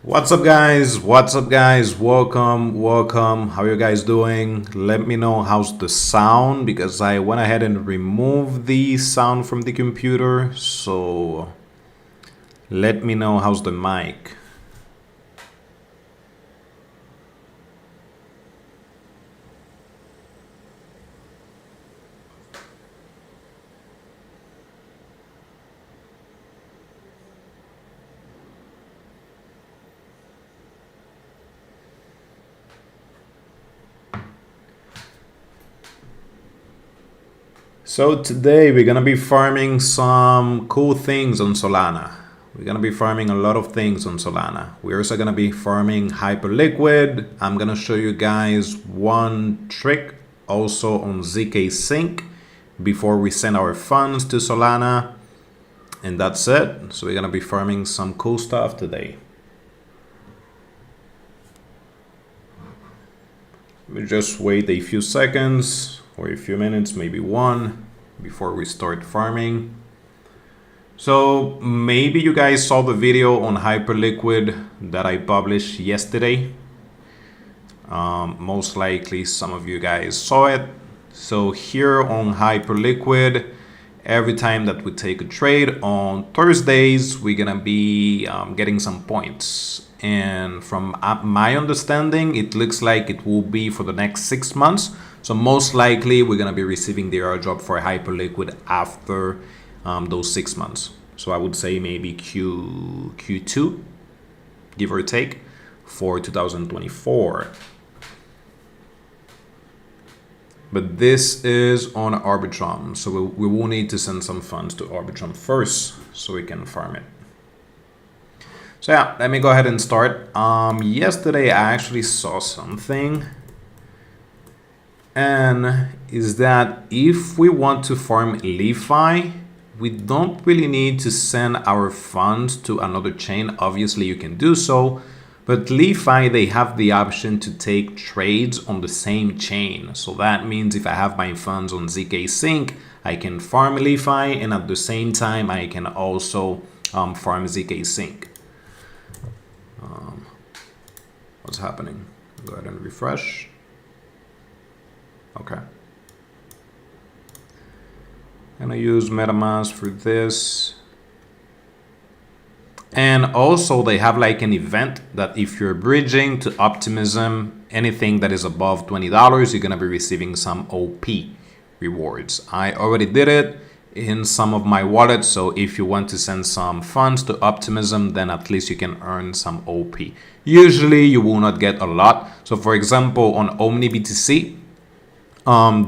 What's up guys? What's up guys? Welcome. How you guys doing? Let me know how's the sound because I went ahead and removed the sound from the computer. So let me know how's the mic. So today we're gonna be farming some cool things on Solana. We're gonna be farming a lot of things on Solana. We're also gonna be farming Hyperliquid. I'm gonna show you guys one trick also on ZK Sync before we send our funds to Solana. And that's it. So we're gonna be farming some cool stuff today. Let me just wait a few seconds or a few minutes, maybe one, before we start farming. So maybe you guys saw the video on Hyperliquid that I published yesterday. Most likely some of you guys saw it. So here on Hyperliquid, every time that we take a trade on Thursdays, we're gonna be getting some points. And from my understanding, it looks like it will be for the next 6 months. So most likely we're gonna be receiving the airdrop for Hyperliquid after those 6 months. So I would say maybe Q2, give or take, for 2024. But this is on Arbitrum, so we will need to send some funds to Arbitrum first so we can farm it. So yeah, let me go ahead and start. Yesterday I actually saw something, and is that if we want to farm LeFi, we don't really need to send our funds to another chain. Obviously you can do so, but LeFi, they have the option to take trades on the same chain. So that means if I have my funds on ZK Sync, I can farm LeFi, and at the same time I can also farm ZK Sync. What's happening? Go ahead and refresh. Okay. I'm gonna use MetaMask for this. And also they have like an event that if you're bridging to Optimism, anything that is above $20, you're gonna be receiving some OP rewards. I already did it in some of my wallets, so if you want to send some funds to Optimism, then at least you can earn some OP. Usually you will not get a lot. So for example, on OmniBTC,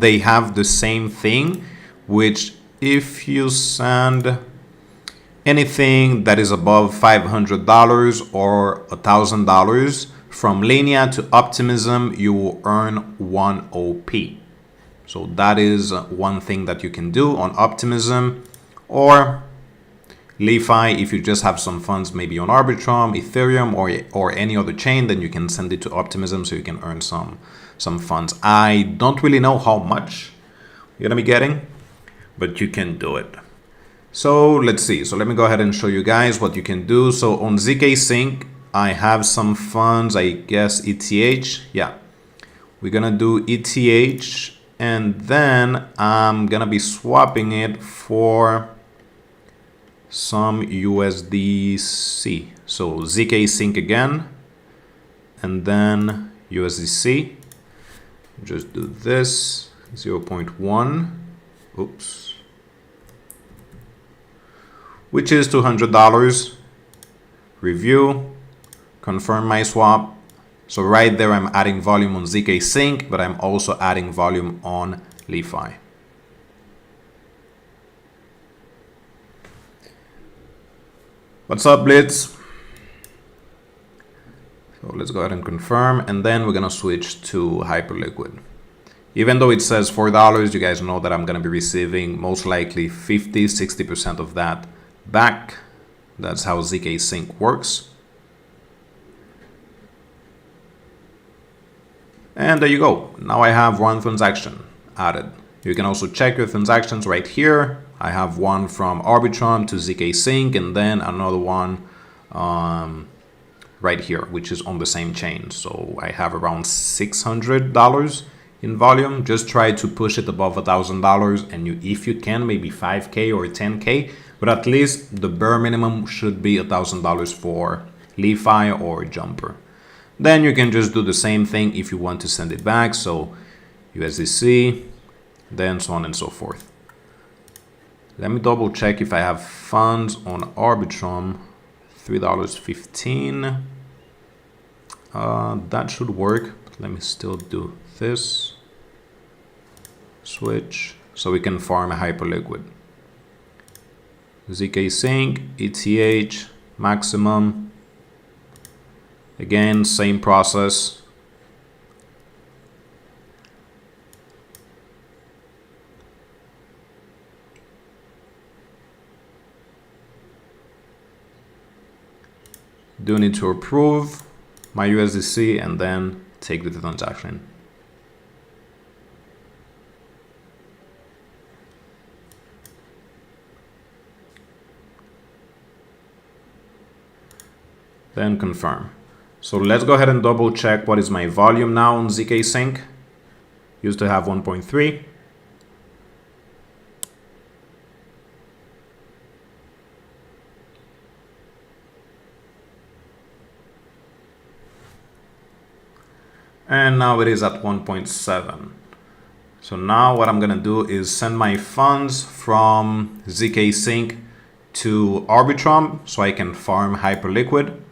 they have the same thing, which if you send anything that is above $500 or $1,000 from Linea to Optimism, you will earn 1 OP. So that is one thing that you can do on Optimism. Or LeFi, if you just have some funds maybe on Arbitrum, Ethereum, or any other chain, then you can send it to Optimism so you can earn some funds. I don't really know how much you're gonna be getting, but you can do it. So let's see. So let me go ahead and show you guys what you can do. So on ZK Sync, I have some funds, I guess ETH. Yeah, we're gonna do ETH, and then I'm gonna be swapping it for some USDC. So ZK Sync again, and then USDC. Just do this 0.1. Oops. Which is $200. Review, confirm my swap. So right there, I'm adding volume on ZK Sync, but I'm also adding volume on LeFi. What's up, Blitz? So let's go ahead and confirm, and then we're gonna switch to Hyperliquid. Even though it says $4, you guys know that I'm gonna be receiving most likely 50–60% of that back. That's how ZK Sync works. And there you go. Now I have one transaction added. You can also check your transactions right here. I have one from Arbitrum to ZK Sync, and then another one right here, which is on the same chain. So I have around $600 in volume. Just try to push it above $1,000, and if you can, maybe 5K or 10K, but at least the bare minimum should be $1,000 for LeFi or Jumper. Then you can just do the same thing if you want to send it back. So USDC, then so on and so forth. Let me double check if I have funds on Arbitrum. $3.15. That should work. Let me still do this. Switch so we can farm a Hyperliquid. ZK Sync, ETH, maximum. Again, same process. Do need to approve my USDC and then take the transaction. Then confirm. So let's go ahead and double check what is my volume now on ZK Sync. Used to have 1.3. And now it is at 1.7. So now what I'm gonna do is send my funds from ZK Sync to Arbitrum so I can farm Hyperliquid.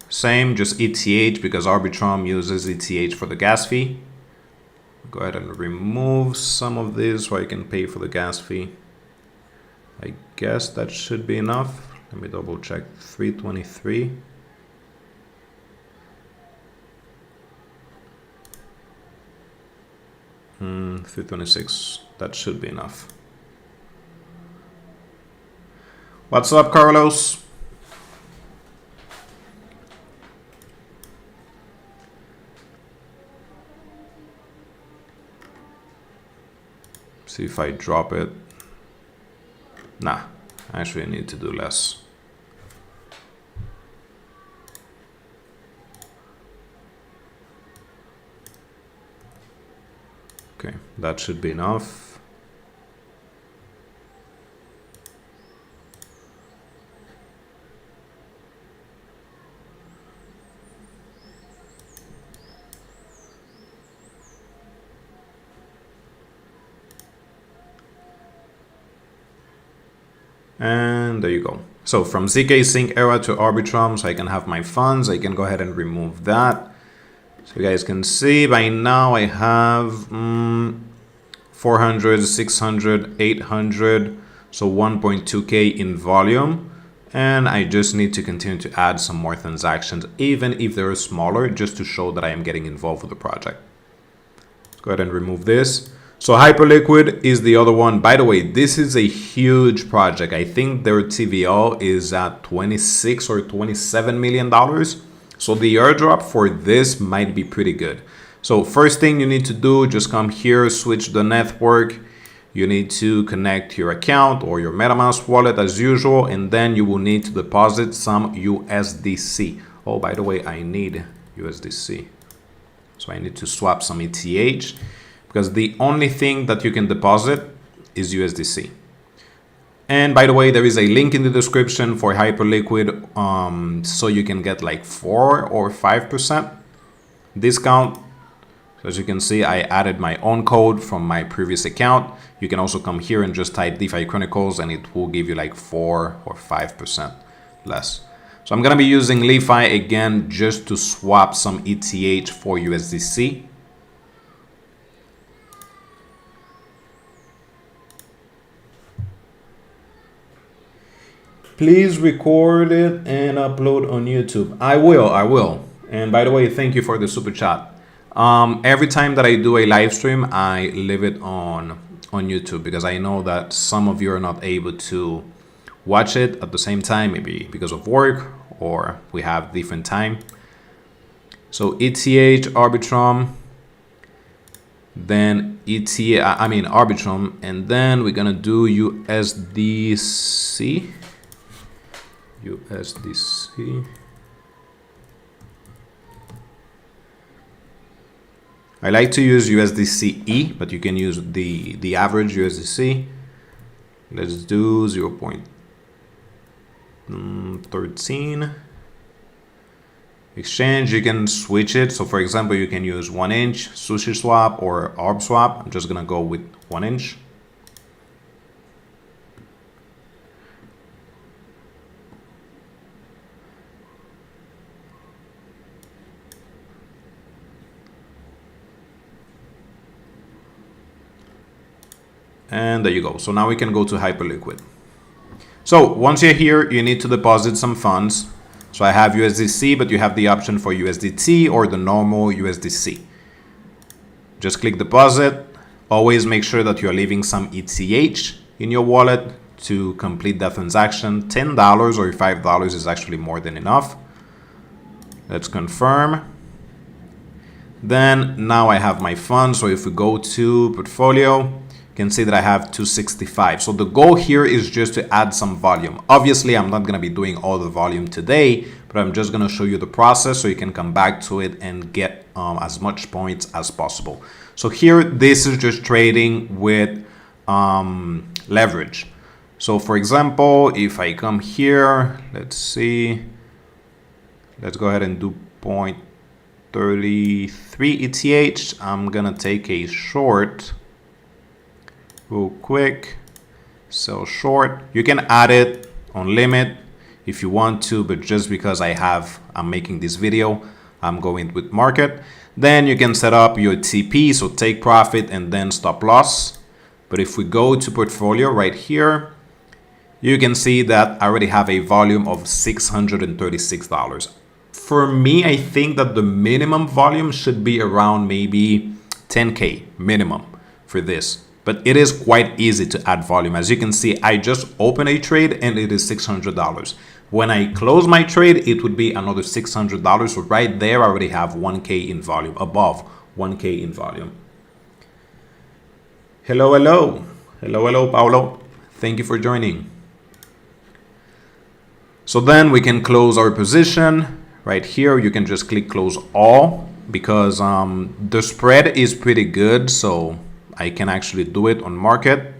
Same, just ETH because Arbitrum uses ETH for the gas fee. Go ahead and remove some of this so I can pay for the gas fee. I guess that should be enough. Let me double check. 323. Hmm, 326. That should be enough. What's up, Carlos? See if I drop it. Nah, actually I need to do less. Okay, that should be enough. And there you go. So from ZK Sync era to Arbitrum, so I can have my funds. I can go ahead and remove that. So you guys can see by now I have 400, 600, 800, so 1.2K in volume. And I just need to continue to add some more transactions, even if they're smaller, just to show that I am getting involved with the project. Let's go ahead and remove this. So Hyperliquid is the other one. By the way, this is a huge project. I think their TVL is at 26 or $27 million. So the airdrop for this might be pretty good. So first thing you need to do, just come here, switch the network. You need to connect your account or your MetaMask wallet as usual, and then you will need to deposit some USDC. Oh, by the way, I need USDC. So I need to swap some ETH because the only thing that you can deposit is USDC. And by the way, there is a link in the description for Hyperliquid, so you can get like 4 or 5% discount. So as you can see, I added my own code from my previous account. You can also come here and just type DeFi Chronicles and it will give you like 4 or 5% less. So I'm gonna be using LeFi again just to swap some ETH for USDC. Please record it and upload on YouTube. I will. And by the way, thank you for the super chat. Every time that I do a live stream, I leave it on YouTube because I know that some of you are not able to watch it at the same time, maybe because of work or we have different time. So ETH, Arbitrum, then Arbitrum, and then we're gonna do USDC. USDC. I like to use USDCE, but you can use the average USDC. Let's do 0.13. Exchange, you can switch it. So for example, you can use 1 inch, Sushi Swap, or Arb Swap. I'm just gonna go with 1 inch. And there you go. So now we can go to Hyperliquid. So once you're here, you need to deposit some funds. So I have USDC, but you have the option for USDT or the normal USDC. Just click deposit. Always make sure that you're leaving some ETH in your wallet to complete that transaction. $10 or $5 is actually more than enough. Let's confirm. Then now I have my funds. So if we go to portfolio, you can see that I have 265. So the goal here is just to add some volume. Obviously, I'm not going to be doing all the volume today, but I'm just going to show you the process so you can come back to it and get as much points as possible. So here, this is just trading with leverage. So for example, if I come here, let's see, let's go ahead and do 0.33 ETH. I'm going to take a short real quick, sell short. You can add it on limit if you want to, but just because I'm making this video, I'm going with market. Then you can set up your TP, so take profit and then stop loss. But if we go to portfolio right here, you can see that I already have a volume of $636. For me, I think that the minimum volume should be around maybe 10K minimum for this. But it is quite easy to add volume. As you can see, I just opened a trade and it is $600. When I close my trade, it would be another $600. So right there, I already have 1K in volume, above 1K in volume. Hello, hello. Hello, hello, Paulo. Thank you for joining. So then we can close our position. Right here, you can just click close all because the spread is pretty good. So I can actually do it on market.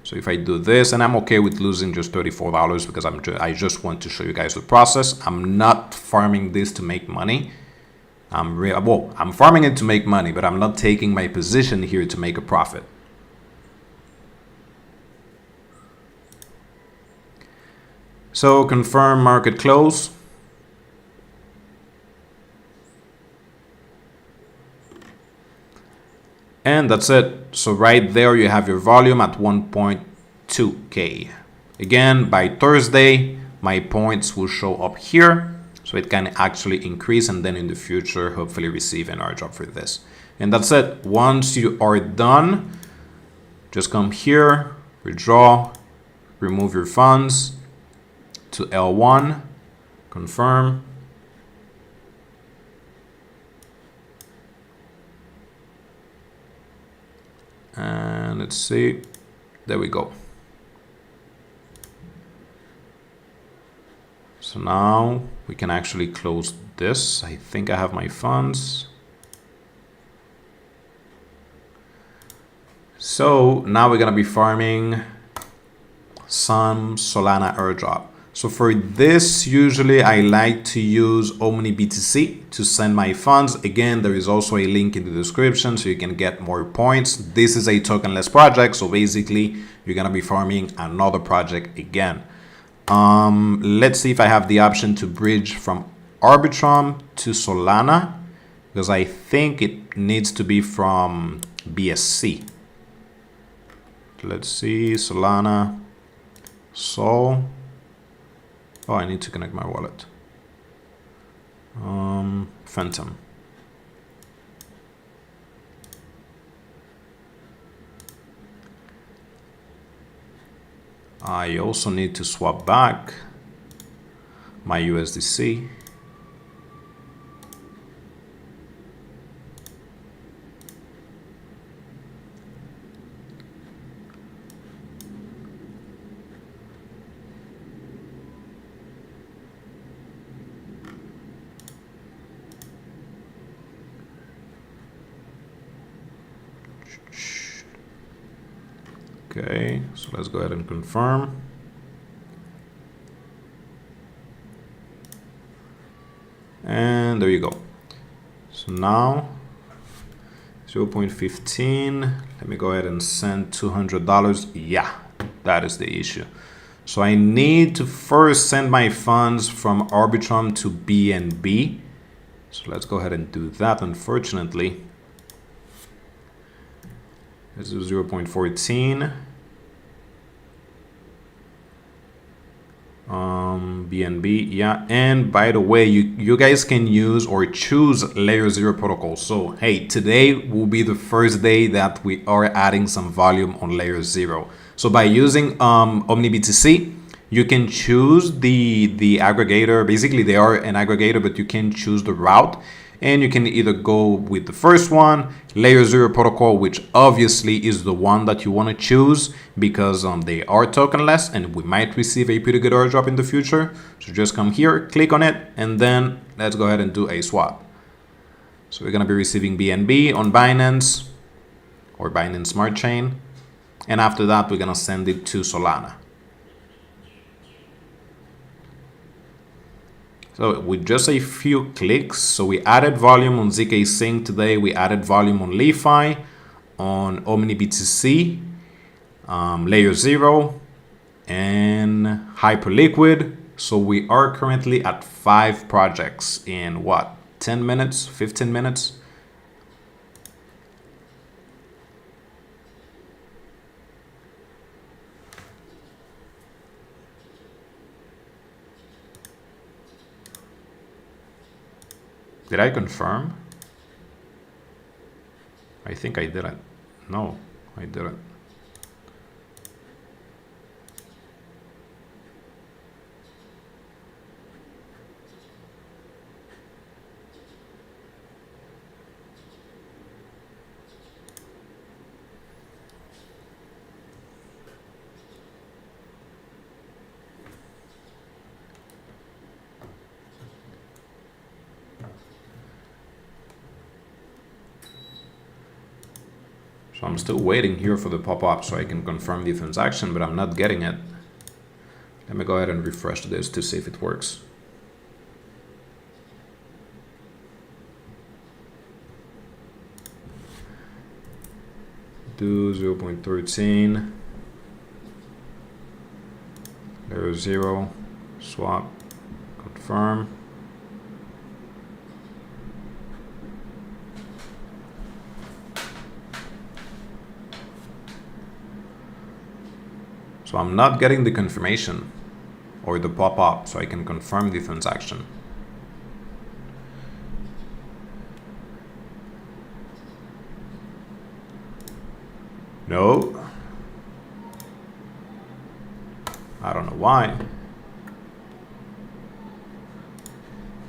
So if I do this, and I'm okay with losing just $34 because I just want to show you guys the process. I'm not farming this to make money. I'm farming it to make money, but I'm not taking my position here to make a profit. So confirm market close. And that's it. So right there you have your volume at 1.2K. Again, by Thursday, my points will show up here. So it can actually increase and then in the future, hopefully receive an airdrop for this. And that's it. Once you are done, just come here, withdraw, remove your funds to L1, confirm. And let's see, there we go. So now we can actually close this. I think I have my funds. So now we're gonna be farming some Solana airdrop. So for this, usually I like to use OmniBTC to send my funds. Again, there is also a link in the description so you can get more points. This is a tokenless project. So basically you're going to be farming another project again. Let's see if I have the option to bridge from Arbitrum to Solana, because I think it needs to be from BSC. Let's see, Solana, Sol. Oh, I need to connect my wallet. Phantom. I also need to swap back my USDC. Okay, so let's go ahead and confirm. And there you go. So now 0.15. Let me go ahead and send $200. Yeah, that is the issue. So I need to first send my funds from Arbitrum to BNB. So let's go ahead and do that. Unfortunately, let's do 0.14. BNB, yeah. And by the way, you guys can use or choose layer 0 protocol. So hey, today will be the first day that we are adding some volume on layer 0. So by using OmniBTC, you can choose the aggregator. Basically, they are an aggregator, but you can choose the route. And you can either go with the first one, layer 0 protocol, which obviously is the one that you want to choose because they are tokenless and we might receive a pretty good airdrop in the future. So just come here, click on it, and then let's go ahead and do a swap. So we're going to be receiving BNB on Binance or Binance Smart Chain. And after that, we're going to send it to Solana. So with just a few clicks, so we added volume on ZK Sync today. We added volume on LeFi, on OmniBTC, Layer 0, and Hyperliquid. So we are currently at 5 projects in what, 10 minutes, 15 minutes? Did I confirm? I think I didn't. No, I didn't. So I'm still waiting here for the pop-up so I can confirm the transaction, but I'm not getting it. Let me go ahead and refresh this to see if it works. Do 0.13. Layer 0. Swap. Confirm. So I'm not getting the confirmation or the pop-up so I can confirm the transaction. No. I don't know why.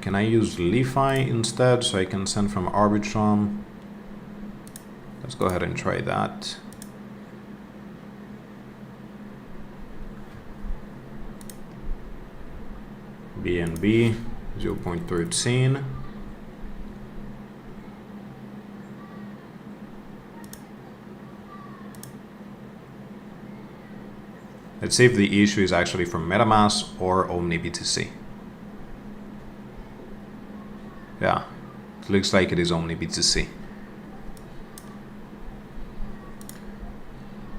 Can I use LeFi instead so I can send from Arbitrum? Let's go ahead and try that. BNB 0.13. Let's see if the issue is actually from MetaMask or OmniBTC. Yeah, it looks like it is OmniBTC.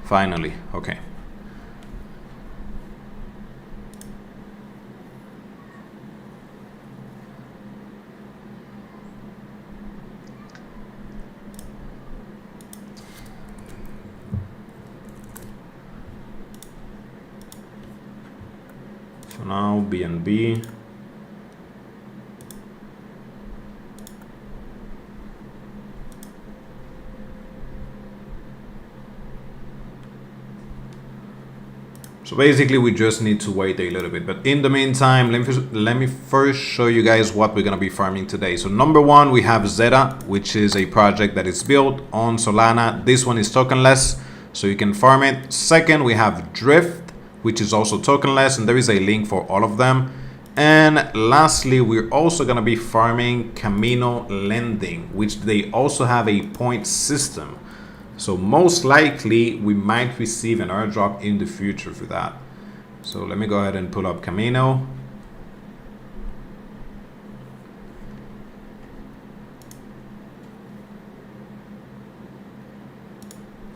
Finally, okay. So now BNB. So basically we just need to wait a little bit, but in the meantime, let me first show you guys what we're gonna be farming today. So number one, we have Zeta, which is a project that is built on Solana. This one is tokenless, so you can farm it. Second, we have Drift, which is also tokenless, and there is a link for all of them. And lastly, we're also gonna be farming Camino Lending, which they also have a point system. So most likely we might receive an airdrop in the future for that. So let me go ahead and pull up Camino.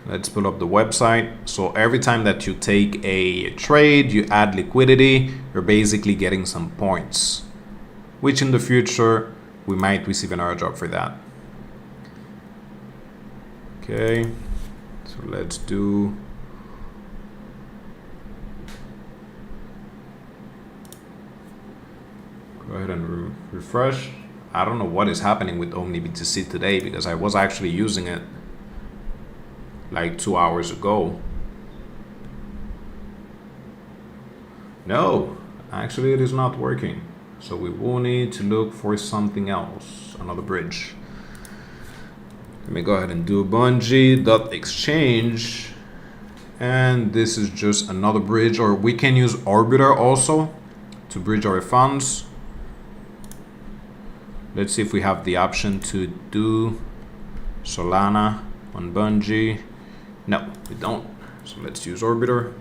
Let's pull up the website. So every time that you take a trade, you add liquidity, you're basically getting some points, which in the future, we might receive an airdrop for that. Okay, so let's do. Go ahead and refresh. I don't know what is happening with OmniBTC today because I was actually using it like 2 hours ago. No, actually it is not working. So we will need to look for something else, another bridge. Let me go ahead and do bungee.exchange. And this is just another bridge, or we can use Orbiter also to bridge our funds. Let's see if we have the option to do Solana on Bungee. No, we don't. So let's use Orbiter.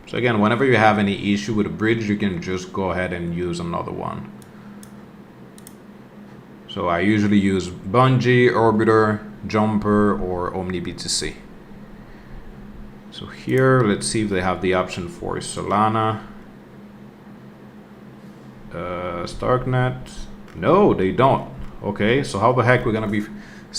So again, whenever you have any issue with a bridge, you can just go ahead and use another one. So I usually use Bungee, Orbiter, Jumper, or OmniBTC. So here, let's see if they have the option for Solana. Starknet. No, they don't. Okay, so how the heck we're gonna be